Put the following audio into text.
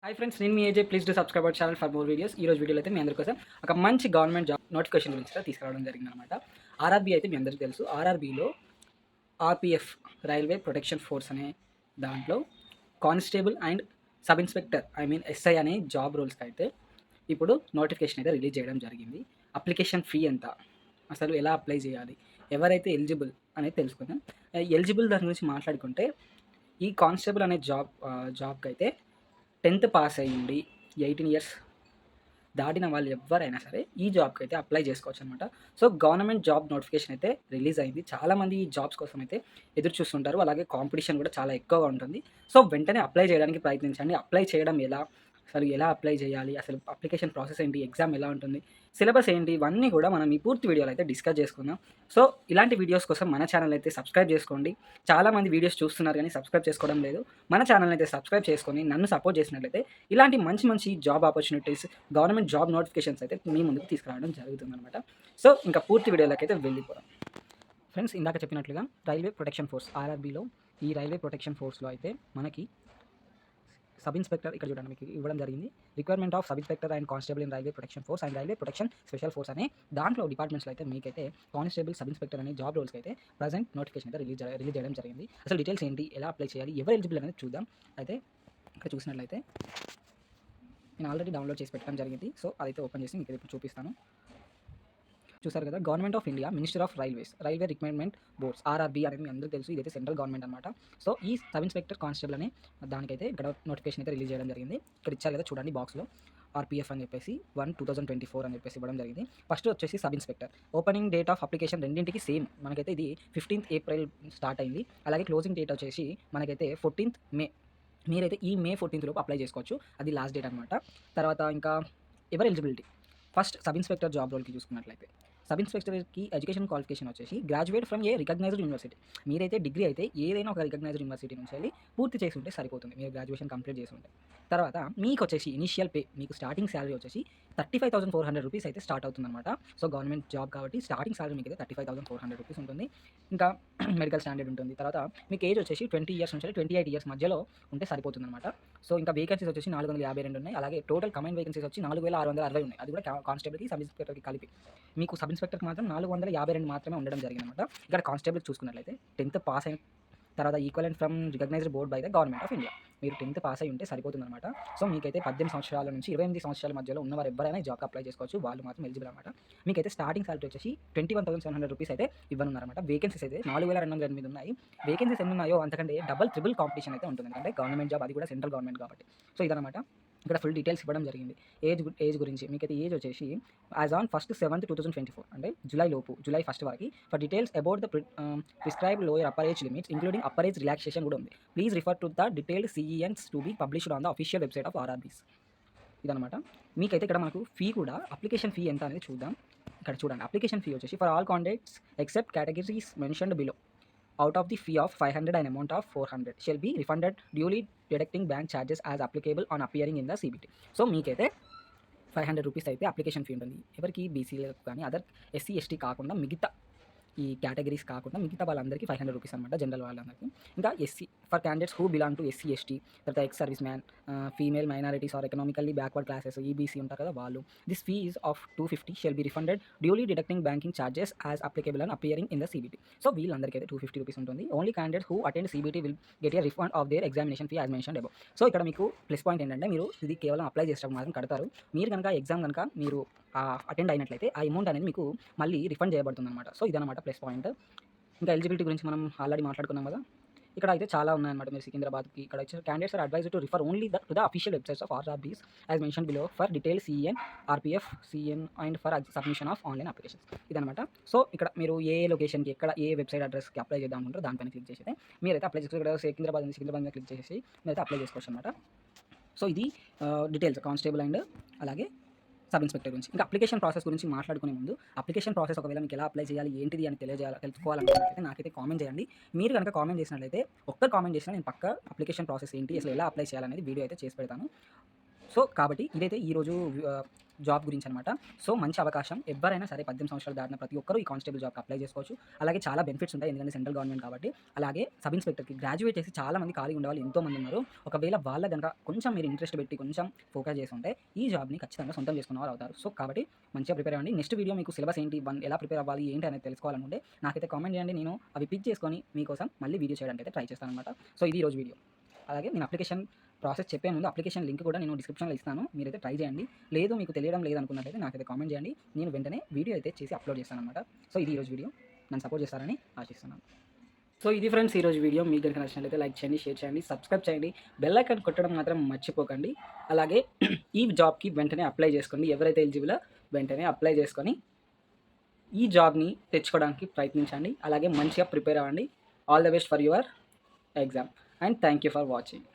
Hi friends, నేను మీ AJ. Please do subscribe our channel for more videos. ఈ రోజు వీడియోలో అయితే మీ అందరి కోసం ఒక మంచి గవర్నమెంట్ జాబ్ నోటిఫికేషన్ గురించి అయితే తీసుకురావడం జరిగిందనమాట. ఆర్ఆర్బీ అయితే మీ అందరికీ తెలుసు. ఆర్ఆర్బీలో ఆర్పిఎఫ్, రైల్వే ప్రొటెక్షన్ ఫోర్స్ అనే దాంట్లో constable and sub inspector SI అనే జాబ్ రోల్స్కి అయితే ఇప్పుడు నోటిఫికేషన్ అయితే రిలీజ్ చేయడం జరిగింది. అప్లికేషన్ ఫీ ఎంత, అసలు ఎలా అప్లై చేయాలి, ఎవరైతే ఎలిజిబుల్ అనేది తెలుసుకుందాం. ఎలిజిబుల్ దాని గురించి మాట్లాడుకుంటే ఈ కానిస్టేబుల్ అనే జాబ్కి అయితే 10th పాస్ అయ్యిండి 18 ఇయర్స్ దాటిన వాళ్ళు ఎవరైనా సరే ఈ జాబ్కి అయితే అప్లై చేసుకోవచ్చు అనమాట. సో గవర్నమెంట్ జాబ్ నోటిఫికేషన్ అయితే రిలీజ్ అయింది. చాలామంది ఈ జాబ్స్ కోసం అయితే ఎదురు చూస్తుంటారు. అలాగే కాంపిటీషన్ కూడా చాలా ఎక్కువగా ఉంటుంది. సో వెంటనే అప్లై చేయడానికి ప్రయత్నించండి. అప్లై చేయడం ఎలా, అసలు ఎలా అప్లై చేయాలి, అసలు అప్లికేషన్ ప్రాసెస్ ఏంటి, ఎగ్జామ్ ఎలా ఉంటుంది, సిలబస్ ఏంటి, ఇవన్నీ కూడా మనం ఈ పూర్తి వీడియోలో అయితే డిస్కస్ చేసుకుందాం. సో ఇలాంటి వీడియోస్ కోసం మన ఛానల్ అయితే సబ్స్క్రైబ్ చేసుకోండి. చాలామంది వీడియోస్ చూస్తున్నారు కానీ సబ్స్క్రైబ్ చేసుకోవడం లేదు. మన ఛానల్ అయితే సబ్స్క్రైబ్ చేసుకొని నన్ను సపోర్ట్ చేసినట్లయితే ఇలాంటి మంచి మంచి job opportunities, government job notifications అయితే మీ ముందుకు తీసుకురావడం జరుగుతుందన్నమాట. సో ఇంకా పూర్తి వీడియోలోకి అయితే వెళ్ళిపోదాం. ఫ్రెండ్స్, ఇందాక చెప్పినట్లుగా రైల్వే ప్రొటెక్షన్ ఫోర్స్ ఆర్ఆర్బీలో ఈ రైల్వే ప్రొటెక్షన్ ఫోర్స్లో అయితే మనకి సబ్ ఇన్స్పెక్టర్ ఇక్కడ చూడండి మీకు ఇవ్వడం జరిగింది. Requirement of sub inspector and constable in railway protection force and railway protection special force అనే దాంట్లో డిపార్ట్మెంట్స్లో అయితే మీకైతే కానిస్టేబుల్, సబ్ ఇన్స్పెక్టర్ అనే జాబ్ రోల్స్కి అయితే ప్రజెంట్ నోటిఫికేషన్ అయితే రిలీజ్ చేయడం జరిగింది. అసలు డీటెయిల్స్ ఏంటి, ఎలా అప్లై చేయాలి, ఎవరు ఎలిజిబుల్ అనేది చూద్దాం. అయితే ఇక్కడ చూసినట్లయితే నేను ఆల్రెడీ డౌన్లోడ్ చేసి పెట్టడం జరిగింది. సో అదైతే ఓపెన్ చేసి మీకు ఇప్పుడు చూపిస్తాను. చూసారు కదా, government of India, minister of railways, railway recruitment boards, RRB అనేది మీ అందరికీ తెలుసు. ఇదైతే సెంట్రల్ గవర్నమెంట్ అనమాట. సో ఈ సబ్ ఇన్స్పెక్టర్ కానిస్టేబుల్ అనే దానికైతే ఇక్కడ నోటిఫికేషన్ అయితే రిలీజ్ చేయడం జరిగింది. ఇక్కడ ఇచ్చారు కదా చూడండి బాక్స్లో, ఆర్పిఎఫ్ అని చెప్పేసి 1/2024 అని చెప్పేసి ఇవ్వడం జరిగింది. ఫస్ట్ వచ్చేసి sub inspector opening date of application రెండింటికి సేమ్. మనకైతే ఇది 15th ఏప్రిల్ స్టార్ట్ అయింది. అలాగే క్లోజింగ్ డేట్ వచ్చేసి మనకైతే 14th మే. మీరైతే ఈ మే 14th లోపు అప్లై చేసుకోవచ్చు. అది లాస్ట్ డేట్ అనమాట. తర్వాత ఇంకా ఎవరు eligibility, first sub inspector job రోల్కి చూసుకున్నట్లయితే సబ్ ఇన్స్పెక్టర్కి ఎడ్యుకేషన్ క్వాలిఫికేషన్ వచ్చేసి graduate from a recognized university. మీరైతే డిగ్రీ అయితే ఏదైనా ఒక రికగ్నైజ్డ్ యూనివర్సిటీ నుంచి వెళ్ళి పూర్తి చేసి ఉంటే సరిపోతుంది, మీరు గ్రాడ్యుయేషన్ కంప్లీట్ చేసి ఉంటే. తర్వాత మీకు వచ్చేసి ఇనిషియల్ పే, మీకు స్టార్టింగ్ శాలరీ వచ్చేసి 35,400 రూపీస్ అయితే స్టార్ట్ అవుతుందన్నమాట. సో గవర్నమెంట్ జాబ్ కాబట్టి స్టార్టింగ్ శాలరీ మీకు అయితే 35,400 రూపీస్ ఉంటుంది. ఇంకా మెడికల్ స్టాండర్డ్ ఉంటుంది. తర్వాత మీకు ఏజ్ వచ్చేసి 20 ఇయర్స్ నుంచి 28 ఇయర్స్ మధ్యలో ఉంటే సరిపోతుందన్నమాట. సో ఇంకా వేకెన్సీస్ వచ్చేసి 452 ఉన్నాయి. అలాగే టోటల్ కమైన్ వేకెన్సీస్ వచ్చి 4,660 ఉన్నాయి. అది కూడా కానిస్టేబుల్కి, సబ్ ఇన్స్పెక్టర్కి కలిపి. మీకు సబ్ ఇన్స్పెక్టర్కి మాత్రం 452 మాత్రమే ఉండడం జరిగిందన్నమాట. ఇక్కడ కానిస్టేబుల్ చూసుకున్నట్లయితే 10th పాస్ అయిన తర్వాత equivalent from recognized board by the government of India. మీరు 10th పాస్ అయి ఉంటే సరిపోతుందన్నమాట. సో మీకైతే 18 సంవత్సరాల నుంచి 28 సంవత్సరాల మధ్యలో ఉన్నవారు ఎవరైనా ఈ జాబ్కి అప్లై చేసుకోవచ్చు. వాళ్ళు మాత్రం ఎలిజిబుల్ అనమాట. మీకైతే స్టార్టింగ్ సాలరీ వచ్చేసి 21,700 రూపీస్ అయితే ఇవ్వనున్నారన్నమాట. వేకెన్సీస్ అయితే 4,208 ఉన్నాయి. వేకెన్సీస్ ఎన్ని ఉన్నాయో అంతకంటే డబల్ ట్రిపుల్ కాంపిటీషన్ అయితే ఉంటుంది. ఎందుకంటే గవర్నమెంట్ జాబ్, అది కూడా సెంట్రల్ గవర్నమెంట్ కాబట్టి. సో ఇదనమాట. ఇక్కడ ఫుల్ డీటెయిల్స్ ఇవ్వడం జరిగింది. ఏజ్ గురించి మీకైతే ఏజ్ వచ్చేసి యాజ్ ఆన్ 1st 7th 2024 అంటే జూలై 1st వరకు. For details about the prescribed lower upper age limits including upper age relaxation కూడా ఉంది. Please refer to the detailed CENs to be published on the official website of RRBs. ఇదనమాట. మీకైతే ఇక్కడ మనకు fee కూడా, application fee ఎంత అనేది చూద్దాం. ఇక్కడ చూడండి, అప్లికేషన్ ఫీ వచ్చేసి for all contacts except categories mentioned below out of the fee of 500 and amount of 400 shall be refunded duly deducting bank charges as applicable on appearing in the CBT. So మీకైతే 500 rupees అయితే application fee ఉంటుంది. ఎవరికి బీసీలకు కానీ other SC ST కాకుండా మిగతా ఈ categories కాకుండా మిగతా వాళ్ళందరికీ 500 రూపీస్ అనమాట, జనరల్ వాళ్ళందరికీ. ఇంకా SC for candidates who belong to SC ST, తర్వాత ex service man, female minorities or economically backward classes, EBC ఉంటారు కదా వాళ్ళు. This fee is of 250 shall be refunded duly deducting banking charges as applicable and appearing in the CBT. So వీళ్ళందరికీ అయితే 250 rupees ఉంటుంది. Only candidates who attend CBT will get a refund of their examination fee as mentioned above. So ఇక్కడ మీకు plus point ఏంటంటే మీరు ఇది కేవలం apply చేసేటప్పుడు మాత్రం కడతారు. మీరు కనుక ఎగ్జామ్ కనుక మీరు అటెండ్ అయినట్లయితే ఆ అమౌంట్ అనేది మీకు మళ్ళీ రిఫండ్ చేయబడుతుంది అనమాట. సో ఇదనమాట ప్లస్ పాయింట్. ఇంకా ఎలిజిబిలిటీ గురించి మనం ఆల్రెడీ మాట్లాడుకున్నాం కదా. ఇక్కడ అయితే చాలా ఉన్నాయన్నమాట. మీరు సికింద్రాబాద్కి ఇక్కడ వచ్చే candidates are advised to refer only to the official websites of RRBs as mention below for detail CEN, RPF, CN and for submission of online applications. ఇదనమాట. సో ఇక్కడ మీరు ఏ లొకేషన్కి, ఎక్కడ ఏ వెబ్సైట్ అడ్రస్కి అప్లై చేద్దాం అనుకుంటారో దానిపైన క్లిక్ చేసి మీరైతే అప్లై చేసుకోవచ్చు. ఇక్కడ సికింద్రాబాద్ మీద క్లిక్ చేసి మీరైతే అప్లై చేసుకోవచ్చు అనమాట. సో ఇది డీటెయిల్స్ కానిస్టేబుల్ అండ్ అలాగే సబ్ ఇన్స్పెక్టర్ గురించి. ఇంకా అప్లికేషన్ ప్రాసెస్ గురించి మాట్లాడుకునే ముందు, అప్లికేషన్ ప్రాసెస్ ఒకవేళ మీకు ఎలా అప్లై చేయాలి, ఏంటిది అని తెలుసుకోవాలనుకున్నట్లయితే నాకైతే కామెంట్ చేయండి. మీరు కనుక కామెంట్ చేసినట్లయితే, ఒక్క కామెంట్ చేసినా నేను పక్క అప్లికేషన్ ప్రాసెస్ ఏంటి, అసలు ఎలా అప్లై చేయాలనేది వీడియో అయితే చేసి పెడతాను. సో కాబట్టి ఇదైతే ఈరోజు జాబ్ గురించి అనమాట. సో మంచి అవకాశం. ఎవరైనా సరే 18 సంవత్సరాలు దాటిన ప్రతి ఒక్కరు ఈ కానిస్టేబుల్ జాబ్‌కి అప్లై చేసుకోవచ్చు. అలాగే చాలా బెనిఫిట్స్ ఉంటాయి. ఎందుకంటే సెంట్రల్ గవర్నమెంట్ కాబట్టి. అలాగే సబ్ ఇన్స్‌పెక్టర్‌కి గ్రాడ్యుయేట్ చేసి చాలా మంది ఖాళీగా ఉండేవాళ్ళు ఎంతోమంది ఉన్నారు. ఒకవేళ వాళ్ళ గనక కొంచెం మీరు ఇంట్రెస్ట్ పెట్టి కొంచెం ఫోకస్ చేసుంటే ఈ జాబ్‌ని ఖచ్చితంగా సొంతం చేసుకున్నవారు అవుతారు. సో కాబట్టి మంచిగా ప్రిపేర్ అవ్వండి. నెక్స్ట్ వీడియో మీకు సిలబస్ ఏంటి, ఎలా ప్రిపేర్ అవ్వాలి, ఏంటి అనేది తెలుసుకోవాలనుకుంటే నాకైతే కామెంట్ చేయండి. నేను అవి పిక్ చేసుకొని మీకోసం మళ్ళీ వీడియో చేయడానికి అయితే ట్రై చేస్తాననమాట. సో ఇది ఈరోజు వీడియో. అలాగే నేను అప్లికేషన్ ప్రాసెస్ చెప్పే ముందు అప్లికేషన్ లింక్ కూడా నేను డిస్క్రిప్షన్‌లో ఇస్తాను. మీరైతే ట్రై చేయండి. లేదు మీకు తెలియడం లేదనుకున్నట్లయితే నాకైతే కామెంట్ చేయండి. నేను వెంటనే వీడియో అయితే చేసి అప్లోడ్ చేస్తాననమాట. సో ఇది ఈరోజు వీడియో. నన్ను సపోర్ట్ చేస్తారని ఆశిస్తున్నాను. సో ఇది ఫ్రెండ్స్ ఈరోజు వీడియో. మీకు గనుక నచ్చినట్లయితే లైక్ చేయండి, షేర్ చేయండి, సబ్స్క్రైబ్ చేయండి. బెల్ ఐకాన్ కొట్టడం మాత్రం మర్చిపోకండి. అలాగే ఈ జాబ్‌కి వెంటనే అప్లై చేసుకోండి. ఎవరైతే ఎలిజిబులో వెంటనే అప్లై చేసుకొని ఈ జాబ్‌ని తెచ్చుకోవడానికి ప్రయత్నించండి. అలాగే మంచిగా ప్రిపేర్ అవ్వండి. All the best for your exam and thank you for watching.